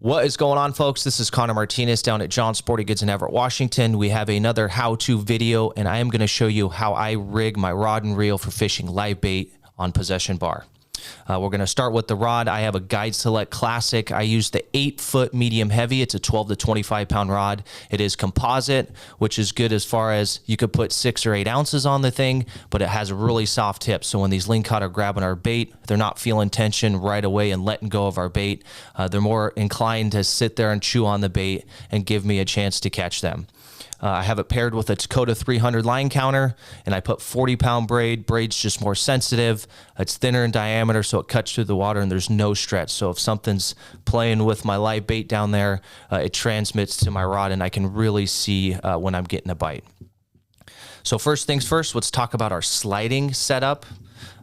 What is going on, folks? This is Connor Martinez down at John Sporting Goods in Everett, Washington. We have another how-to video, and I am going to show you how I rig my rod and reel for fishing live bait on possession bar. We're going to start with the rod. I have a Guide Select Classic. I use the 8-foot medium heavy. It's a 12 to 25 pound rod. It is composite, which is good as far as you could put 6 or 8 ounces on the thing, but it has a really soft tip. So when these Lingcod are grabbing our bait, they're not feeling tension right away and letting go of our bait. They're more inclined to sit there and chew on the bait and give me a chance to catch them. I have it paired with a Dakota 300 line counter, and I put 40-pound braid. Braid's just more sensitive. It's thinner in diameter, so it cuts through the water, and there's no stretch. So if something's playing with my live bait down there, it transmits to my rod, and I can really see when I'm getting a bite. So first things first, let's talk about our sliding setup.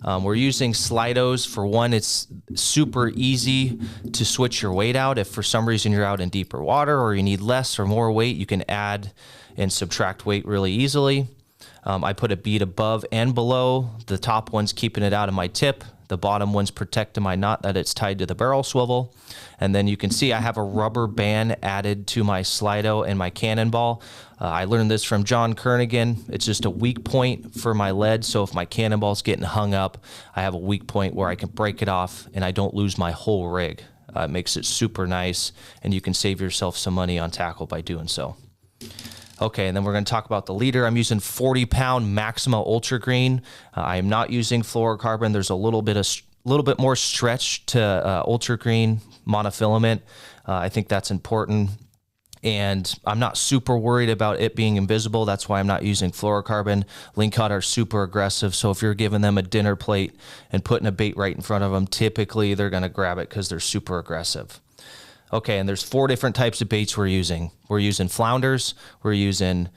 We're using Slidos. For one, it's super easy to switch your weight out. If for some reason you're out in deeper water or you need less or more weight, you can add and subtract weight really easily. I put a bead above and below. The top one's keeping it out of my tip. The bottom one's protecting my knot that it's tied to the barrel swivel. And then you can see I have a rubber band added to my Slido and my cannonball. I learned this from John Kernigan. It's just a weak point for my lead. So if my cannonball's getting hung up, I have a weak point where I can break it off and I don't lose my whole rig. It makes it super nice, and you can save yourself some money on tackle by doing so. Okay, and then we're going to talk about the leader. I'm using 40-pound Maxima Ultra Green. I am not using fluorocarbon. There's a little bit more stretch to Ultra Green monofilament. I think that's important, and I'm not super worried about it being invisible. That's why I'm not using fluorocarbon. Lingcod are super aggressive, so if you're giving them a dinner plate and putting a bait right in front of them, typically they're going to grab it because they're super aggressive. Okay, and there's 4 different types of baits we're using. We're using flounders, we're using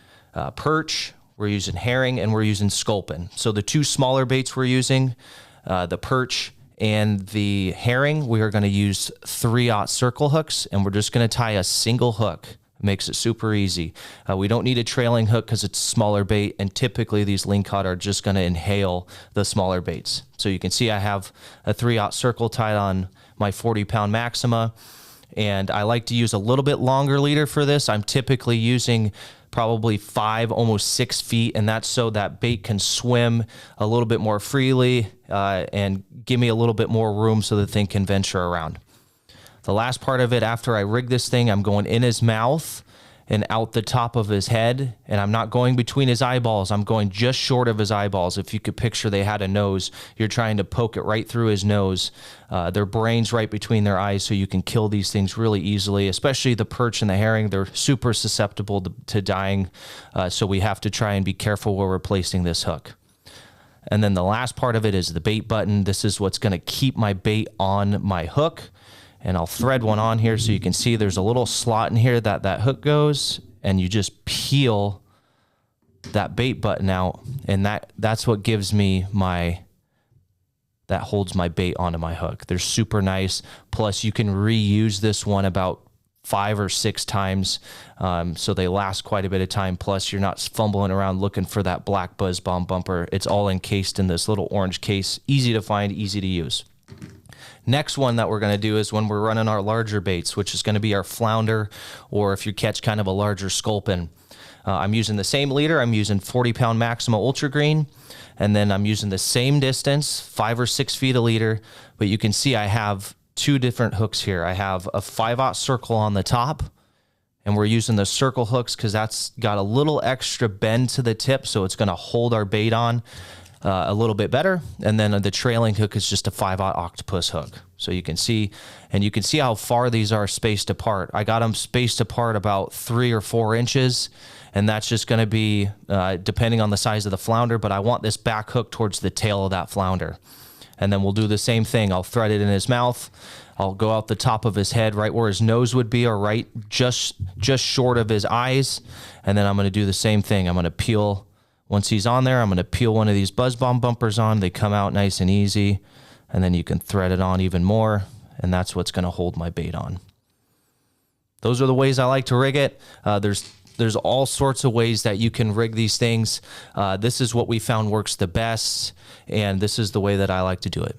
perch, we're using herring, and we're using sculpin. So the 2 smaller baits we're using, the perch and the herring, we are going to use 3/0 circle hooks, and we're just going to tie a single hook. It makes it super easy. We don't need a trailing hook because it's a smaller bait, and typically these Lingcod are just going to inhale the smaller baits. So you can see I have a 3/0 circle tied on my 40-pound Maxima. And I like to use a little bit longer leader for this. I'm typically using probably 5, almost 6 feet, and that's so that bait can swim a little bit more freely and give me a little bit more room so the thing can venture around. The last part of it, after I rig this thing, I'm going in his mouth and out the top of his head, and I'm not going between his eyeballs. I'm going just short of his eyeballs. If you could picture they had a nose, you're trying to poke it right through his nose. Their brain's right between their eyes, so you can kill these things really easily, especially the perch and the herring. They're super susceptible to dying, so we have to try and be careful where we're placing this hook. And then the last part of it is the bait button. This is what's gonna keep my bait on my hook. And I'll thread one on here so you can see there's a little slot in here that hook goes, and you just peel that bait button out, and that's what gives me that holds my bait onto my hook. They're super nice. Plus you can reuse this one about 5 or 6 times, so they last quite a bit of time. Plus you're not fumbling around looking for that black buzz bomb bumper. It's all encased in this little orange case. Easy to find, easy to use. Next one that we're going to do is when we're running our larger baits, which is going to be our flounder, or if you catch kind of a larger sculpin. I'm using the same leader. I'm using 40-pound Maxima Ultra Green, and then I'm using the same distance, 5 or 6 feet a leader, but you can see I have 2 different hooks here. I have a 5/0 circle on the top, and we're using the circle hooks because that's got a little extra bend to the tip, so it's going to hold our bait on a little bit better. And then the trailing hook is just a 5/0 octopus hook. So you can see, and you can see how far these are spaced apart. I got them spaced apart about 3 or 4 inches, and that's just going to be depending on the size of the flounder, but I want this back hook towards the tail of that flounder. And then we'll do the same thing. I'll thread it in his mouth. I'll go out the top of his head, right where his nose would be, or right just short of his eyes. And then I'm going to do the same thing. I'm going to peel. Once he's on there, I'm going to peel one of these buzz bomb bumpers on. They come out nice and easy, and then you can thread it on even more, and that's what's going to hold my bait on. Those are the ways I like to rig it. There's all sorts of ways that you can rig these things. This is what we found works the best, and this is the way that I like to do it.